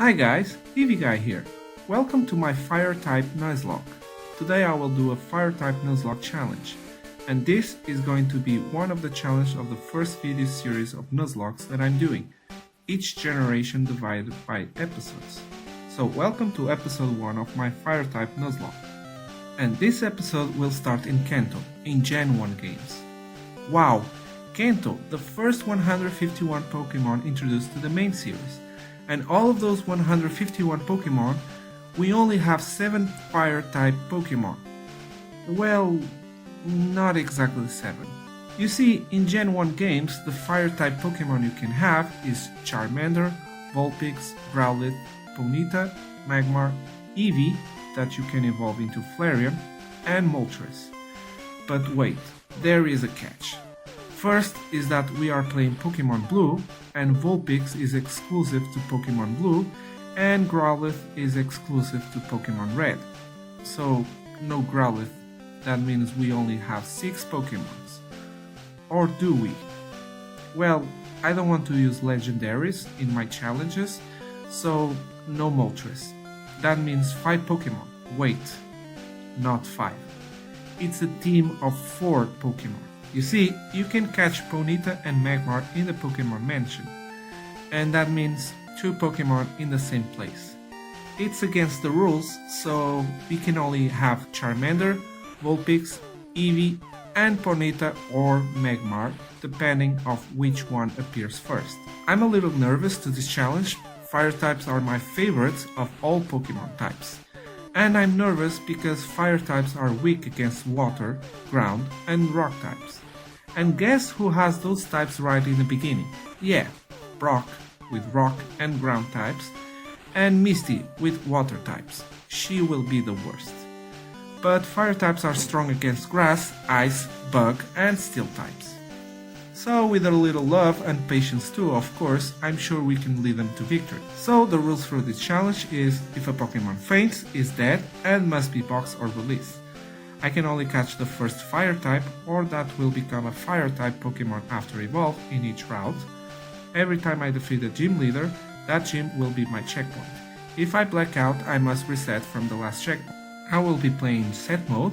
Hi guys, Eevee Guy here. Welcome to my Fire-type Nuzlocke. Today I will do a Fire-type Nuzlocke challenge. And this is going to be one of the challenges of the first video series of Nuzlockes that I'm doing, each generation divided by episodes. So welcome to episode 1 of my Fire-type Nuzlocke. And this episode will start in Kanto, in Gen 1 games. Wow! Kanto, the first 151 Pokemon introduced to the main series. And all of those 151 Pokemon, we only have 7 Fire-type Pokemon. Well, not exactly 7. You see, in Gen 1 games, the Fire-type Pokemon you can have is Charmander, Vulpix, Growlithe, Ponyta, Magmar, Eevee, that you can evolve into Flareon, and Moltres. But wait, there is a catch. First is that we are playing Pokémon Blue, and Vulpix is exclusive to Pokémon Blue, and Growlithe is exclusive to Pokémon Red. So, no Growlithe, that means we only have 6 Pokémons. Or do we? Well, I don't want to use legendaries in my challenges, so no Moltres. That means 5 Pokémon. Wait, not 5. It's a team of 4 Pokémon. You see, you can catch Ponyta and Magmar in the Pokémon Mansion, and that means 2 Pokémon in the same place. It's against the rules, so we can only have Charmander, Vulpix, Eevee, and Ponyta or Magmar, depending of which one appears first. I'm a little nervous to this challenge. Fire types are my favorites of all Pokemon types. And I'm nervous because fire types are weak against water, ground, and rock types. And guess who has those types right in the beginning? Yeah, Brock with rock and ground types, and Misty with water types. She will be the worst. But fire types are strong against grass, ice, bug, and steel types. So with a little love and patience too, of course, I'm sure we can lead them to victory. So the rules for this challenge is if a Pokemon faints, is dead, and must be boxed or released. I can only catch the first fire type, or that will become a fire type Pokemon after evolve in each route. Every time I defeat a gym leader, that gym will be my checkpoint. If I black out, I must reset from the last checkpoint. I will be playing set mode.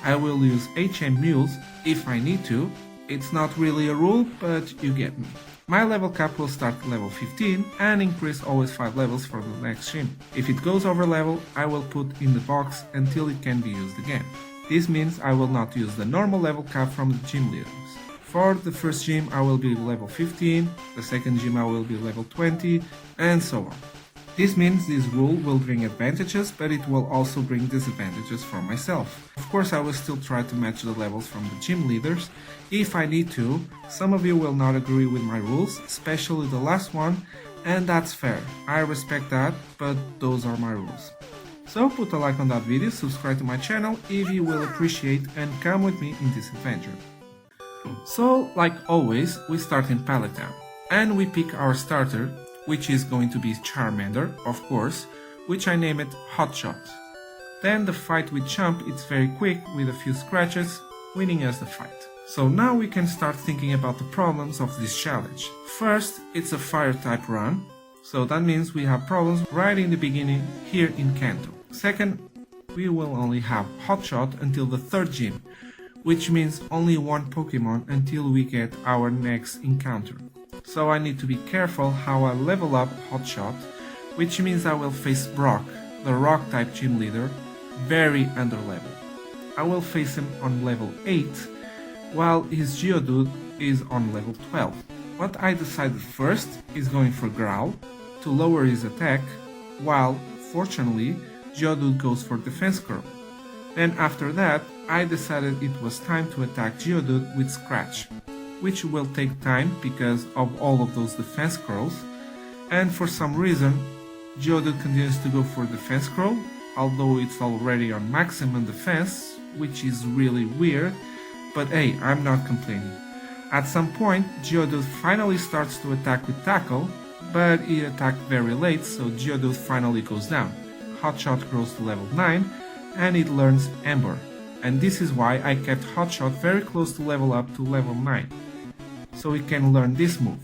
I will use HM Mules if I need to. It's not really a rule, but you get me. My level cap will start at level 15 and increase always 5 levels for the next gym. If it goes over level, I will put in the box until it can be used again. This means I will not use the normal level cap from the gym leaders. For the first gym I will be level 15, the second gym I will be level 20, and so on. This means this rule will bring advantages, but it will also bring disadvantages for myself. Of course, I will still try to match the levels from the gym leaders, if I need to. Some of you will not agree with my rules, especially the last one, and that's fair. I respect that, but those are my rules. So put a like on that video, subscribe to my channel, Eevee will appreciate, and come with me in this adventure. So, like always, we start in Pallet Town, and we pick our starter, which is going to be Charmander, of course, which I name it Hotshot. Then the fight with Chump is very quick with a few scratches, winning us the fight. So now we can start thinking about the problems of this challenge. First, it's a fire type run, so that means we have problems right in the beginning here in Kanto. Second, we will only have Hotshot until the 3rd gym, which means only 1 Pokemon until we get our next encounter. So I need to be careful how I level up Hotshot, which means I will face Brock, the rock type gym leader, very underleveled. I will face him on level 8, while his Geodude is on level 12. What I decided first is going for Growl, to lower his attack, while, fortunately, Geodude goes for Defense Curl. Then after that, I decided it was time to attack Geodude with Scratch, which will take time because of all of those defense curls, and for some reason Geodude continues to go for defense curl, although it's already on maximum defense, which is really weird, but hey, I'm not complaining. At some point, Geodude finally starts to attack with Tackle, but he attacked very late, so Geodude finally goes down. Hotshot grows to level 9, and it learns Ember, and this is why I kept Hotshot very close to level up to level 9. So he can learn this move.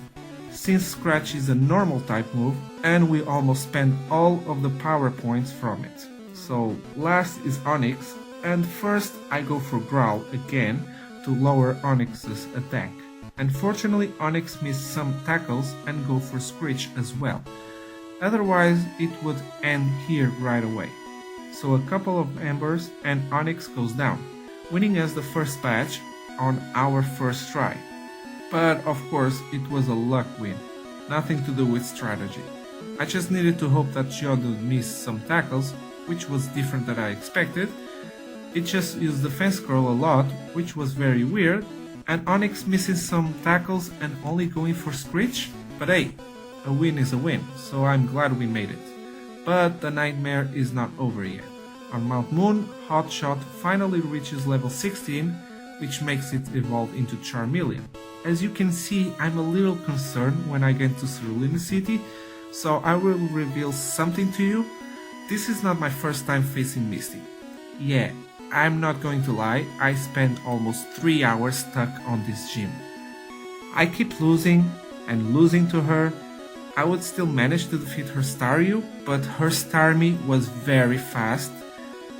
since Scratch is a normal type move and we almost spend all of the power points from it. So last is Onyx, and first I go for Growl again to lower Onyx's attack. Unfortunately, Onyx missed some tackles and go for Screech as well. Otherwise, it would end here right away. So a couple of embers and Onyx goes down, winning us the first batch on our first try. But of course, it was a luck win, nothing to do with strategy. I just needed to hope that Geodude missed some tackles, which was different than I expected. It just used defense scroll a lot, which was very weird, and Onyx missing some tackles and only going for Screech? But hey, a win is a win, so I'm glad we made it. But the nightmare is not over yet. On Mount Moon, Hotshot finally reaches level 16, which makes it evolve into Charmeleon. As you can see, I'm a little concerned when I get to Cerulean City, so I will reveal something to you. This is not my first time facing Misty. Yeah, I'm not going to lie, I spent almost 3 hours stuck on this gym. I keep losing and losing to her. I would still manage to defeat her Staryu, but her Starmie was very fast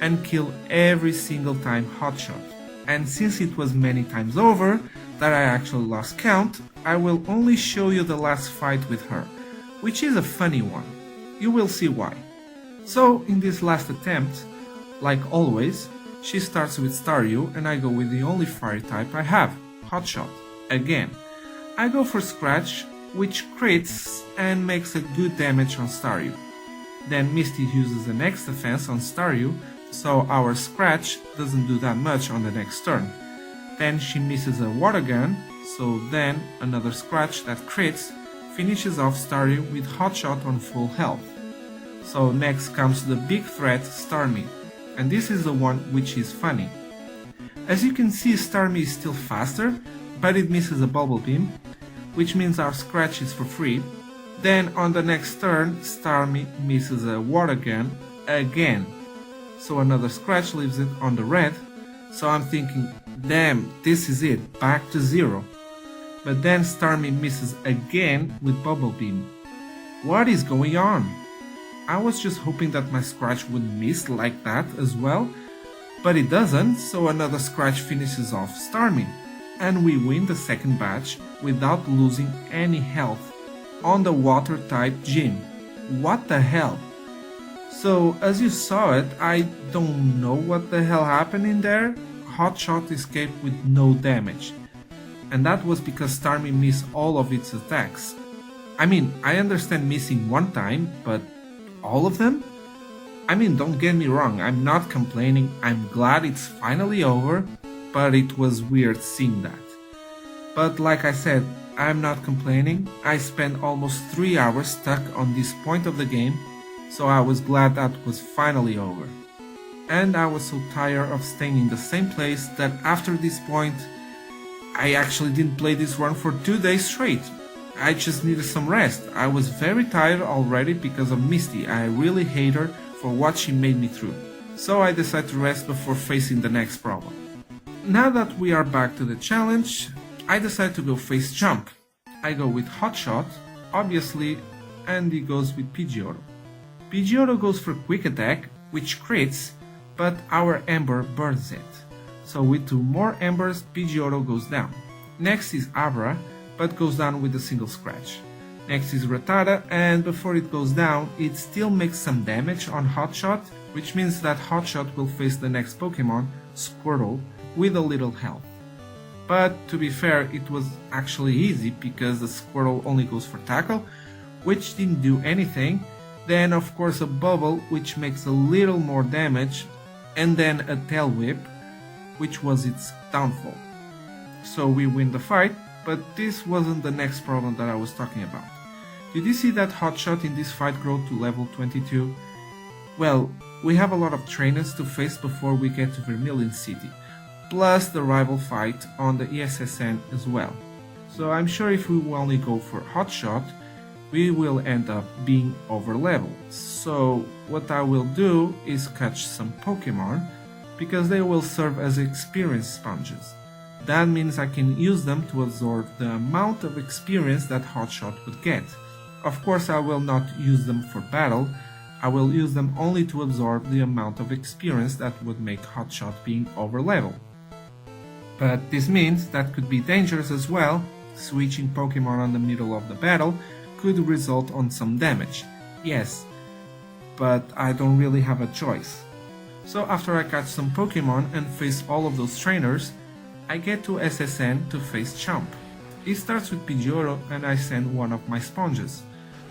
and killed every single time Hotshot. And since it was many times over that I actually lost count, I will only show you the last fight with her, which is a funny one. You will see why. So in this last attempt, like always, she starts with Staryu and I go with the only fire type I have, Hotshot. Again, I go for Scratch, which crits and makes a good damage on Staryu. Then Misty uses the next defense on Staryu, so our Scratch doesn't do that much on the next turn. Then she misses a Water Gun, so then another Scratch that crits finishes off Staryu with Hotshot on full health. So next comes the big threat, Starmie, and this is the one which is funny. As you can see, Starmie is still faster, but it misses a Bubble Beam, which means our Scratch is for free. Then on the next turn, Starmie misses a Water Gun again, so another Scratch leaves it on the red, so I'm thinking, damn, this is it, back to zero. But then Starmie misses again with Bubble Beam. What is going on? I was just hoping that my Scratch would miss like that as well, but it doesn't, so another Scratch finishes off Starmie, and we win the second batch without losing any health on the water type gym. What the hell? So as you saw it, I don't know what the hell happened in there. Hotshot escaped with no damage, and that was because Starmie missed all of its attacks. I mean, I understand missing one time, but all of them? I mean, don't get me wrong, I'm not complaining, I'm glad it's finally over, but it was weird seeing that. But like I said, I'm not complaining, I spent almost 3 hours stuck on this point of the game, so I was glad that was finally over. And I was so tired of staying in the same place that after this point, I actually didn't play this run for 2 days straight. I just needed some rest. I was very tired already because of Misty. I really hate her for what she made me through. So I decided to rest before facing the next problem. Now that we are back to the challenge, I decide to go face jump. I go with Hotshot, obviously, and he goes with Pidgeotto. Pidgeotto goes for quick attack, which crits, but our Ember burns it. So with 2 more Embers, Pidgeotto goes down. Next is Abra, but goes down with a single Scratch. Next is Rattata, and before it goes down, it still makes some damage on Hotshot, which means that Hotshot will face the next Pokemon, Squirtle, with a little health. But to be fair, it was actually easy because the Squirtle only goes for Tackle, which didn't do anything, then of course a Bubble, which makes a little more damage, and then a Tail Whip, which was its downfall. So we win the fight, but this wasn't the next problem that I was talking about. Did you see that Hotshot in this fight grow to level 22? Well, we have a lot of trainers to face before we get to Vermilion City, plus the rival fight on the ESSN as well. So I'm sure if we only go for Hotshot, we will end up being overleveled. So what I will do is catch some Pokemon, because they will serve as experience sponges. That means I can use them to absorb the amount of experience that Hotshot would get. Of course, I will not use them for battle, I will use them only to absorb the amount of experience that would make Hotshot being overleveled. But this means that could be dangerous as well. Switching Pokemon on the middle of the battle could result on some damage. Yes, but I don't really have a choice. So after I catch some Pokemon and face all of those trainers, I get to SSN to face Chomp. It starts with Pidgeotto and I send one of my sponges.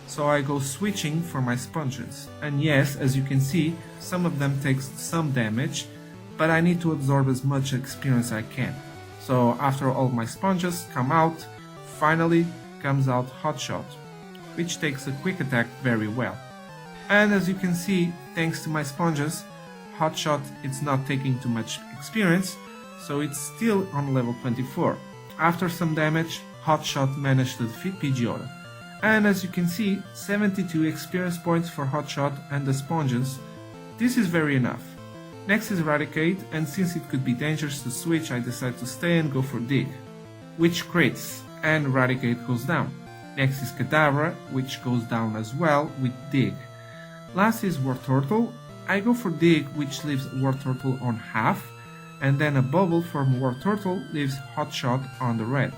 So I go switching for my sponges. And yes, as you can see, some of them takes some damage, but I need to absorb as much experience as I can. So after all my sponges come out, finally comes out Hotshot, which takes a quick attack very well. And as you can see, thanks to my sponges, Hotshot is not taking too much experience, so it's still on level 24. After some damage, Hotshot managed to defeat Pidgeotto. And as you can see, 72 experience points for Hotshot and the sponges. This is very enough. Next is Eradicate, and since it could be dangerous to switch, I decide to stay and go for Dig, which crits, and Eradicate goes down. Next is Kadabra, which goes down as well with Dig. Last is Wartortle. I go for Dig, which leaves Wartortle on half, and then a bubble from Wartortle leaves Hotshot on the red.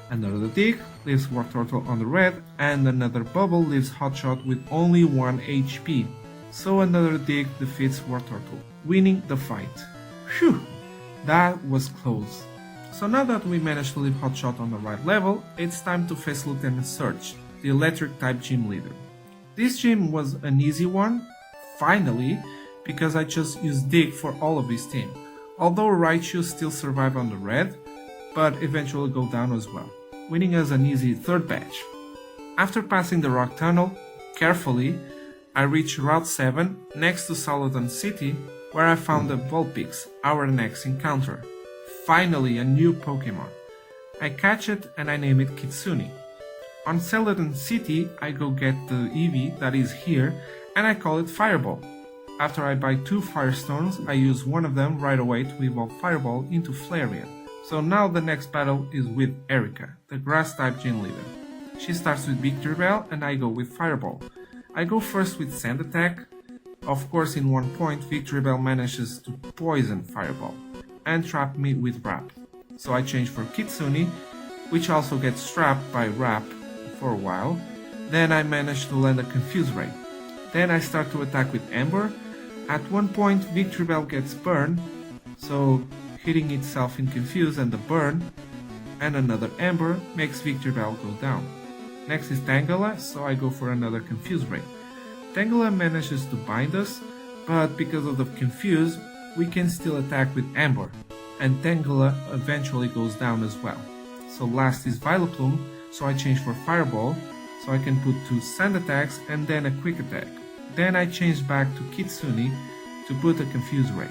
Another Dig leaves Wartortle on the red, and another bubble leaves Hotshot with only 1 HP. So another Dig defeats Wartortle, winning the fight. Phew, that was close. So now that we managed to leave Hotshot on the right level, it's time to face Lieutenant Surge, the electric type gym leader. This gym was an easy one, finally, because I just used Dig for all of his team. Although Raichu still survive on the red, but eventually go down as well, winning us an easy third batch. After passing the rock tunnel, carefully, I reached Route 7 next to Saladin City, where I found the Vulpix, our next encounter. Finally, a new Pokemon. I catch it and I name it Kitsune. On Saladin City, I go get the Eevee that is here and I call it Fireball. After I buy 2 Firestones, I use one of them right away to evolve Fireball into Flareon. So now the next battle is with Erika, the grass type gym leader. She starts with Victory Bell and I go with Fireball. I go first with Sand Attack. Of course, in one point, Victory Bell manages to poison Fireball and trap me with Wrap. So I change for Kitsune, which also gets trapped by Wrap for a while. Then I manage to land a Confuse Ray. Then I start to attack with Ember. At one point, Victory Bell gets burned, so hitting itself in Confuse and the burn, and another Ember makes Victory Bell go down. Next is Tangela, so I go for another Confuse Ray. Tangela manages to bind us, but because of the Confuse, we can still attack with Ember, and Tangela eventually goes down as well. So last is Vileplume, so I change for Fireball, so I can put 2 Sand Attacks and then a Quick Attack. Then I change back to Kitsune to put a Confuse Ray.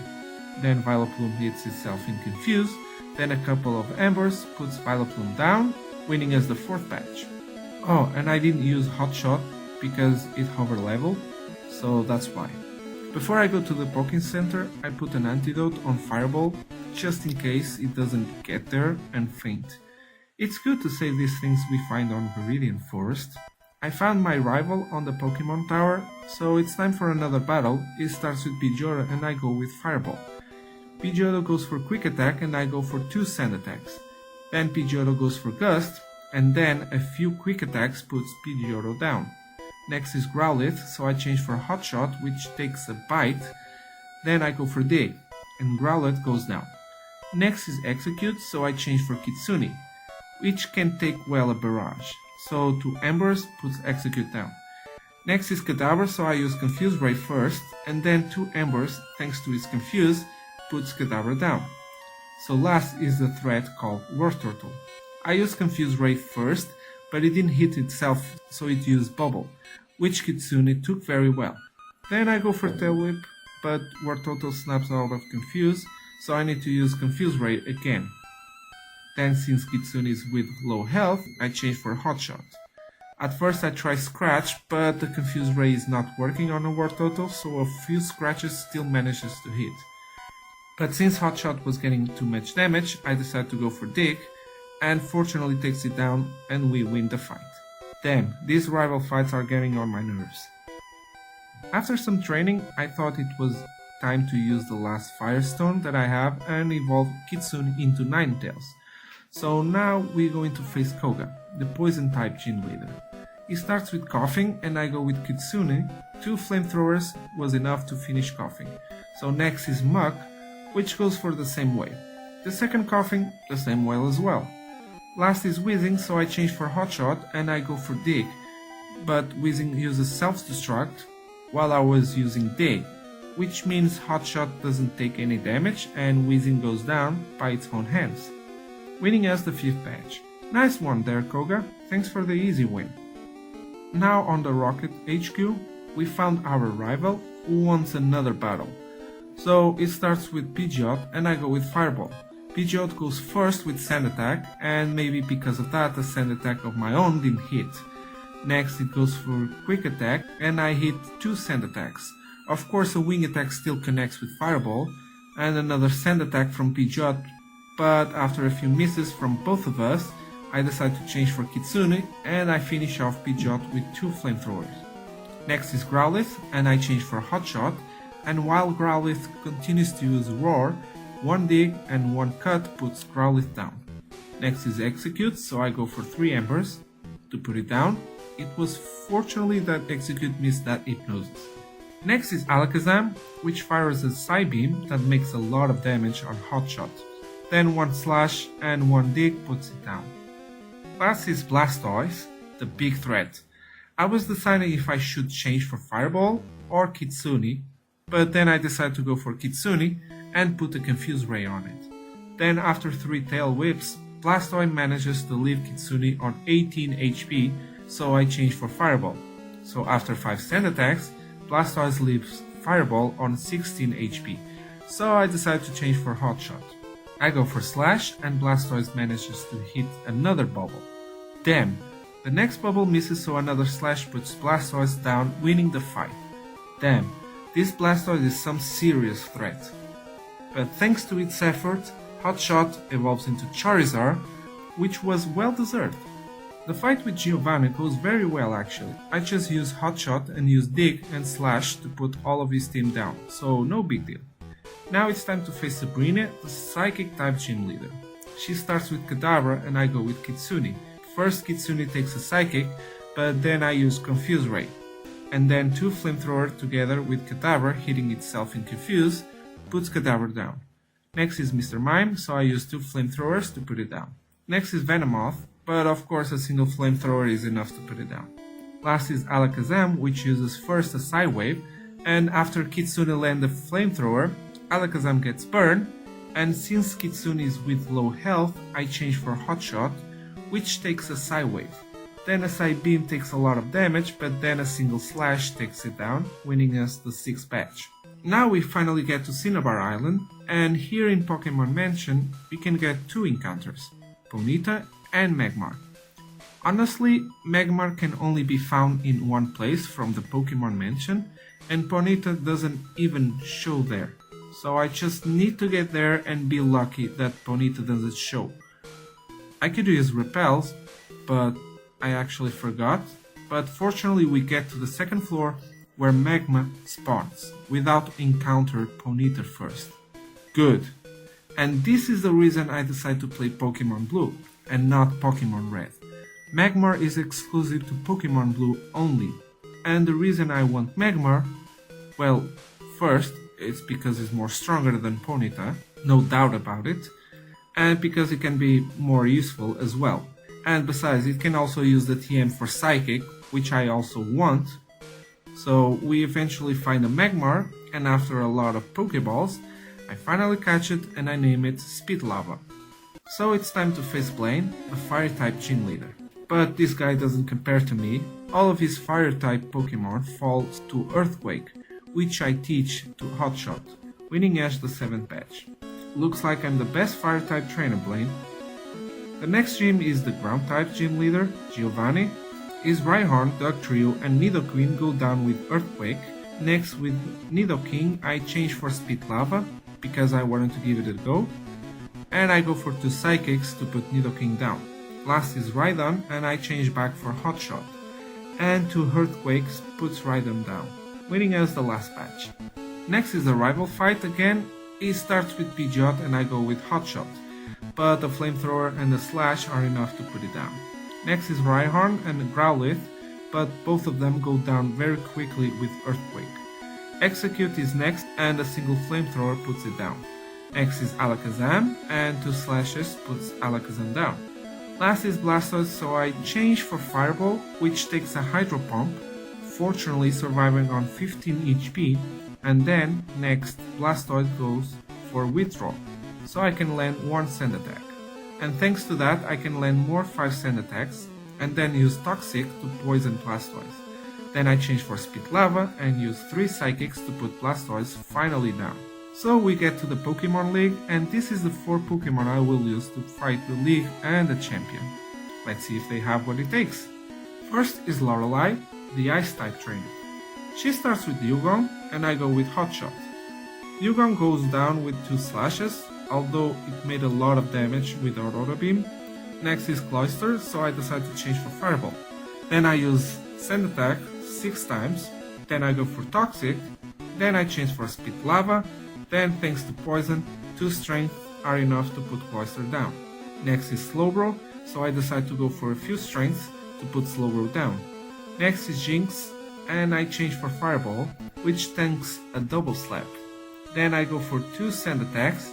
Then Vileplume hits itself in Confuse, then a couple of Embers puts Vileplume down, winning us the 4th batch. Oh, and I didn't use Hotshot because it hover level, so that's why. Before I go to the Poké Center, I put an antidote on Fireball, just in case it doesn't get there and faint. It's good to save these things we find on Viridian Forest. I found my rival on the Pokemon Tower, so it's time for another battle. It starts with Pidgeotto and I go with Fireball. Pidgeotto goes for Quick Attack and I go for 2 Sand Attacks. Then Pidgeotto goes for Gust, and then a few Quick Attacks puts Pidgeotto down. Next is Growlithe, so I change for Hotshot, which takes a bite. Then I go for Dig, and Growlithe goes down. Next is Execute, so I change for Kitsune, which can take well a barrage. So 2 Embers puts Execute down. Next is Kadabra, so I use Confuse Ray first, and then 2 Embers, thanks to its Confuse, puts Kadabra down. So last is the threat called Wartortle. I used Confuse Ray first, but it didn't hit itself, so it used Bubble, which Kitsune took very well. Then I go for Tail Whip, but Wartortle snaps out of Confuse, so I need to use Confuse Ray again. Then since Kitsune is with low health, I change for Hotshot. At first I try Scratch, but the Confuse Ray is not working on a Wartortle, so a few scratches still manages to hit. But since Hotshot was getting too much damage, I decided to go for Dick, and fortunately takes it down and we win the fight. Damn, these rival fights are getting on my nerves. After some training, I thought it was time to use the last Firestone that I have and evolve Kitsune into Ninetales. So now we're going to face Koga, the poison type gym leader. He starts with coughing and I go with Kitsune. 2 flamethrowers was enough to finish coughing. So next is Muck, which goes for the same way. The second coughing, the same way as well. Last is Wheezing, so I change for Hotshot and I go for Dig, but Wheezing uses self-destruct while I was using Dig, which means Hotshot doesn't take any damage and Wheezing goes down by its own hands, winning us the 5th badge. Nice one there, Koga, thanks for the easy win. Now on the Rocket HQ, we found our rival who wants another battle. So it starts with Pidgeot and I go with Fireball. Pidgeot goes first with Sand Attack, and maybe because of that a Sand Attack of my own didn't hit. Next it goes for Quick Attack and I hit 2 Sand Attacks. Of course a Wing Attack still connects with Fireball, and another Sand Attack from Pidgeot, but after a few misses from both of us, I decide to change for Kitsune and I finish off Pidgeot with 2 flamethrowers. Next is Growlithe and I change for Hotshot, and while Growlithe continues to use Roar, 1 Dig and 1 Cut puts Growlithe down. Next is Execute, so I go for 3 Embers to put it down. It was fortunately that Execute missed that Hypnosis. Next is Alakazam, which fires a Psybeam that makes a lot of damage on Hotshot. Then 1 Slash and 1 Dig puts it down. Last is Blastoise, the big threat. I was deciding if I should change for Fireball or Kitsune, but then I decided to go for Kitsune and put a Confuse Ray on it. Then after 3 Tail Whips, Blastoise manages to leave Kitsune on 18 HP, so I change for Fireball. So after 5 Sand Attacks, Blastoise leaves Fireball on 16 HP, so I decide to change for Hotshot. I go for Slash and Blastoise manages to hit another bubble. Damn, the next bubble misses, so another Slash puts Blastoise down, winning the fight. Damn, this Blastoise is some serious threat. But thanks to its effort, Hotshot evolves into Charizard, which was well deserved. The fight with Giovanni goes very well actually. I just use Hotshot and use Dig and Slash to put all of his team down, so no big deal. Now it's time to face Sabrina, the Psychic type gym leader. She starts with Kadabra and I go with Kitsune. First Kitsune takes a Psychic, but then I use Confuse Ray. And then 2 Flamethrower together with Kadabra hitting itself in Confuse puts Kadabra down. Next is Mr. Mime, so I use 2 flamethrowers to put it down. Next is Venomoth, but of course a single flamethrower is enough to put it down. Last is Alakazam, which uses first a Psywave, and after Kitsune lands a flamethrower, Alakazam gets burned, and since Kitsune is with low health, I change for Hotshot, which takes a Psywave. Then a Psybeam takes a lot of damage, but then a single Slash takes it down, winning us the 6th badge. Now we finally get to Cinnabar Island, and here in Pokémon Mansion we can get 2 encounters, Ponyta and Magmar. Honestly, Magmar can only be found in one place from the Pokémon Mansion, and Ponyta doesn't even show there. So I just need to get there and be lucky that Ponyta doesn't show. I could use Repels, but I actually forgot. But fortunately we get to the 2nd floor where Magma spawns, without encountering Ponyta first. Good. And this is the reason I decided to play Pokemon Blue, and not Pokemon Red. Magmar is exclusive to Pokemon Blue only, and the reason I want Magmar, well, first, it's because it's more stronger than Ponyta, no doubt about it, and because it can be more useful as well. And besides, it can also use the TM for Psychic, which I also want. So we eventually find a Magmar, and after a lot of Pokeballs, I finally catch it and I name it Speed Lava. So it's time to face Blaine, a Fire-type gym leader. But this guy doesn't compare to me. All of his Fire-type Pokemon falls to Earthquake, which I teach to Hotshot, winning Ash the 7th badge. Looks like I'm the best Fire-type trainer, Blaine. The next gym is the Ground-type gym leader, Giovanni. His Rhyhorn, Dugtrio and Nidoqueen go down with Earthquake. Next with Nidoking I change for Speed Lava, because I wanted to give it a go. And I go for 2 Psychics to put Nidoking down. Last is Rhydon and I change back for Hot Shot. And 2 Earthquakes puts Rhydon down, winning us the last patch. Next is a rival fight again. It starts with Pidgeot and I go with Hot Shot, but the Flamethrower and the Slash are enough to put it down. Next is Rhyhorn and Growlithe, but both of them go down very quickly with Earthquake. Execute is next and a single Flamethrower puts it down. Next is Alakazam and 2 Slashes puts Alakazam down. Last is Blastoise, so I change for Fireball, which takes a Hydro Pump, fortunately surviving on 15 HP, and then next Blastoise goes for Withdraw, so I can land 1 Sand Attack. And thanks to that I can land more 5 Sand Attacks, and then use Toxic to poison Blastoise. Then I change for Spit Lava and use 3 Psychics to put Blastoise finally down. So we get to the Pokémon League, and this is the 4 Pokémon I will use to fight the League and the Champion. Let's see if they have what it takes. First is Lorelei, the Ice-type trainer. She starts with Dewgong, and I go with Hot Shot. Dewgong goes down with 2 Slashes, although it made a lot of damage without Auto Beam. Next is Cloyster, so I decide to change for Fireball. Then I use Sand Attack 6 times, then I go for Toxic, then I change for Spit Lava, then thanks to Poison, 2 Strength are enough to put Cloyster down. Next is Slowbro, so I decide to go for a few Strengths to put Slowbro down. Next is Jinx, and I change for Fireball, which tanks a Double Slap. Then I go for 2 Sand Attacks,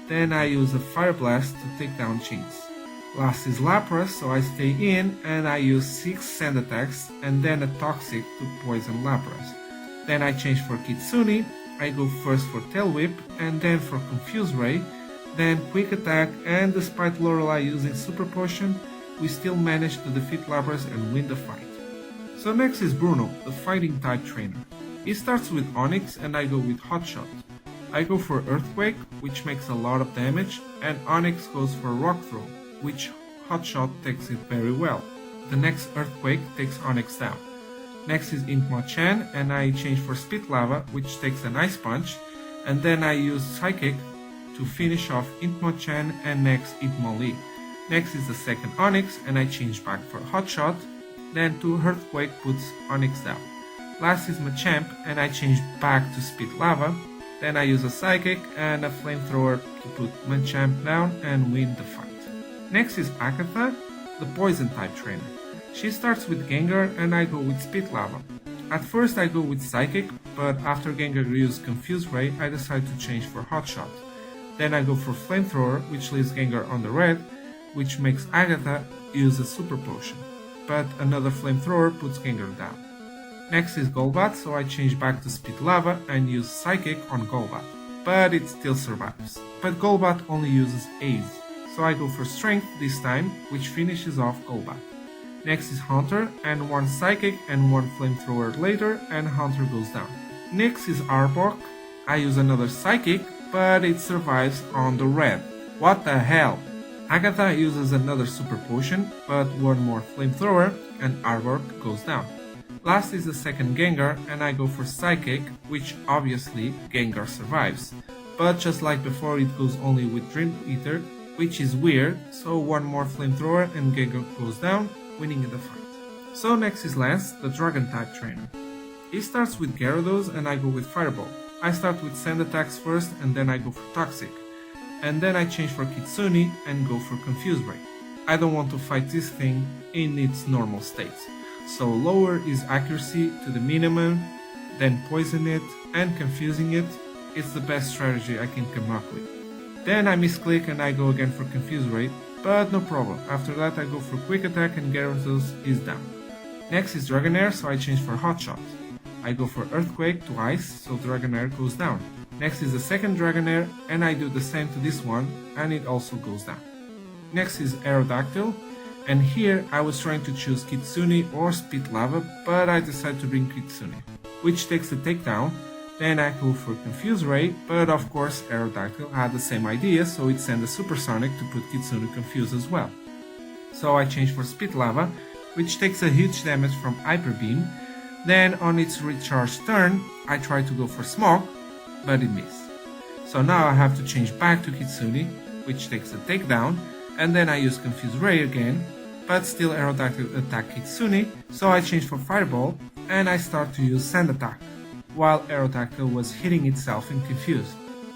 then I use a Fire Blast to take down Jinx. Last is Lapras, so I stay in and I use 6 Sand Attacks and then a Toxic to poison Lapras. Then I change for Kitsune, I go first for Tail Whip and then for Confuse Ray, then Quick Attack, and despite Lorelei using Super Potion, we still manage to defeat Lapras and win the fight. So next is Bruno, the fighting type trainer. He starts with Onix and I go with Hot Shot. I go for Earthquake, which makes a lot of damage, and Onix goes for Rock Throw, which Hot Shot takes it very well. The next Earthquake takes Onix down. Next is Intmochan and I change for Spit Lava, which takes an Ice Punch, and then I use Psychic to finish off Intmochan and next Hitmonlee. Next is the second Onix and I change back for Hot Shot, then 2 Earthquake puts Onix down. Last is Machamp and I change back to Spit Lava, then I use a Psychic and a Flamethrower to put Machamp down and win the fight. Next is Agatha, the poison type trainer. She starts with Gengar and I go with Spit Lava. At first I go with Psychic, but after Gengar used Confuse Ray I decide to change for Hot Shot. Then I go for Flamethrower, which leaves Gengar on the red, which makes Agatha use a Super Potion, but another Flamethrower puts Gengar down. Next is Golbat, so I change back to Spit Lava and use Psychic on Golbat, but it still survives. But Golbat only uses Ace, so I go for Strength this time, which finishes off Golbat. Next is Haunter, and 1 Psychic and 1 Flamethrower later, and Haunter goes down. Next is Arbok. I use another Psychic, but it survives on the red. What the hell? Agatha uses another Super Potion, but 1 more Flamethrower, and Arbok goes down. Last is the second Gengar, and I go for Psychic, which obviously Gengar survives. But just like before, it goes only with Dream Eater, which is weird, so 1 more Flamethrower and Gengar goes down, winning in the fight. So next is Lance, the Dragon type trainer. He starts with Gyarados and I go with Fireball. I start with Sand Attacks first and then I go for Toxic. And then I change for Kitsune and go for Confuse Ray. I don't want to fight this thing in its normal state. So lower is accuracy to the minimum, then poison it and confusing it. It's the best strategy I can come up with. Then I misclick and I go again for Confuse Ray, but no problem. After that I go for Quick Attack and Gyarados is down. Next is Dragonair, so I change for Hot Shot. I go for Earthquake to Ice, so Dragonair goes down. Next is the second Dragonair, and I do the same to this one, and it also goes down. Next is Aerodactyl, and here I was trying to choose Kitsune or Spit Lava, but I decided to bring Kitsune, which takes the takedown. Then I go for Confuse Ray, but of course Aerodactyl had the same idea, so it sent a Supersonic to put Kitsune confused as well. So I change for Spit Lava, which takes a huge damage from Hyper Beam. Then on its recharge turn, I try to go for Smoke, but it missed. So now I have to change back to Kitsune, which takes a takedown, and then I use Confuse Ray again, but still Aerodactyl attack Kitsune, so I change for Fireball, and I start to use Sand Attack, while Aerodactyl was hitting itself in Confuse.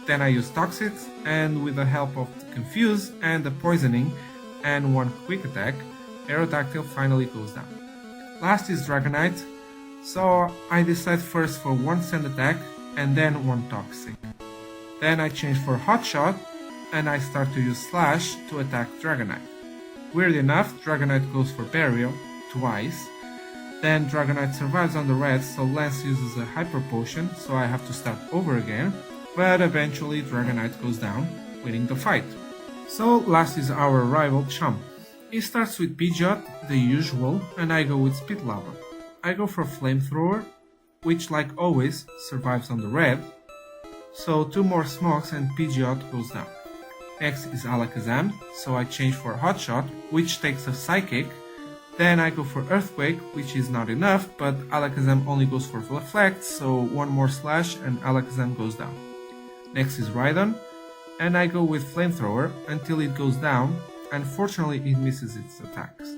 Then I use Toxics, and with the help of the Confuse and the Poisoning, and one Quick Attack, Aerodactyl finally goes down. Last is Dragonite, so I decide first for one Sand Attack, and then one Toxic. Then I change for Hot Shot, and I start to use Slash to attack Dragonite. Weird enough, Dragonite goes for Burial, twice. Then Dragonite survives on the red, so Lance uses a Hyper Potion, so I have to start over again. But eventually Dragonite goes down, winning the fight. So last is our rival Chump. He starts with Pidgeot, the usual, and I go with Spit Lava. I go for Flamethrower, which like always survives on the red. So 2 more Smokes and Pidgeot goes down. Next is Alakazam, so I change for Hot Shot, which takes a Psychic. Then I go for Earthquake, which is not enough, but Alakazam only goes for Reflect, so 1 more Slash and Alakazam goes down. Next is Rhydon, and I go with Flamethrower until it goes down, and fortunately it misses its attacks.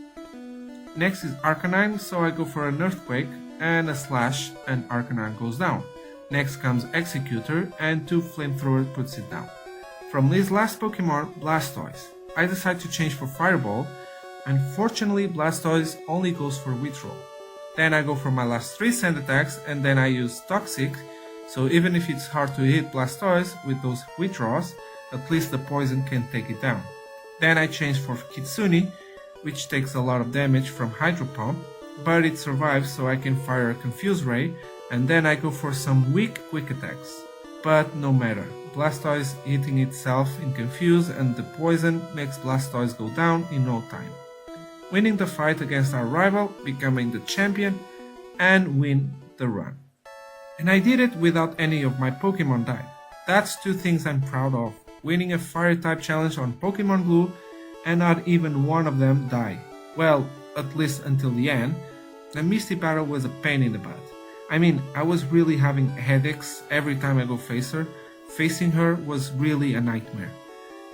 Next is Arcanine, so I go for an Earthquake and a Slash, and Arcanine goes down. Next comes Executor, and 2 Flamethrower puts it down. From this last Pokemon, Blastoise, I decide to change for Fireball. Unfortunately, Blastoise only goes for Withdraw. Then I go for my last 3 Sand Attacks, and then I use Toxic, so even if it's hard to hit Blastoise with those Withdraws, at least the poison can take it down. Then I change for Kitsune, which takes a lot of damage from Hydro Pump, but it survives so I can fire a Confuse Ray, and then I go for some weak Quick Attacks. But no matter, Blastoise hitting itself in Confuse and the poison makes Blastoise go down in no time, winning the fight against our rival, becoming the champion, and win the run. And I did it without any of my Pokemon dying. That's 2 things I'm proud of, winning a Fire type challenge on Pokemon Blue and not even one of them die. Well, at least until the end. The Misty battle was a pain in the butt. I mean, I was really having headaches every time I go face her. Facing her was really a nightmare.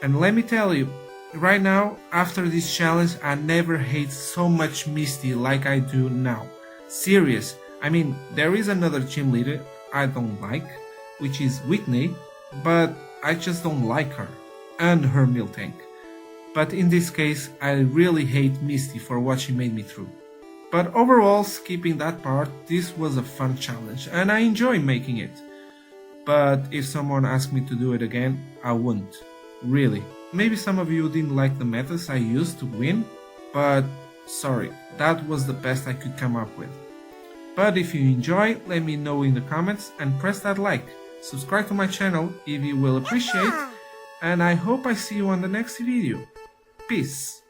And let me tell you, right now, after this challenge, I never hate so much Misty like I do now. Serious. I mean, there is another gym leader I don't like, which is Whitney, but I just don't like her, and her Miltank. But in this case, I really hate Misty for what she made me through. But overall, skipping that part, this was a fun challenge, and I enjoy making it. But if someone asked me to do it again, I wouldn't. Really. Maybe some of you didn't like the methods I used to win, but sorry, that was the best I could come up with. But if you enjoy, let me know in the comments and press that like. Subscribe to my channel if you will appreciate, and I hope I see you on the next video. Peace!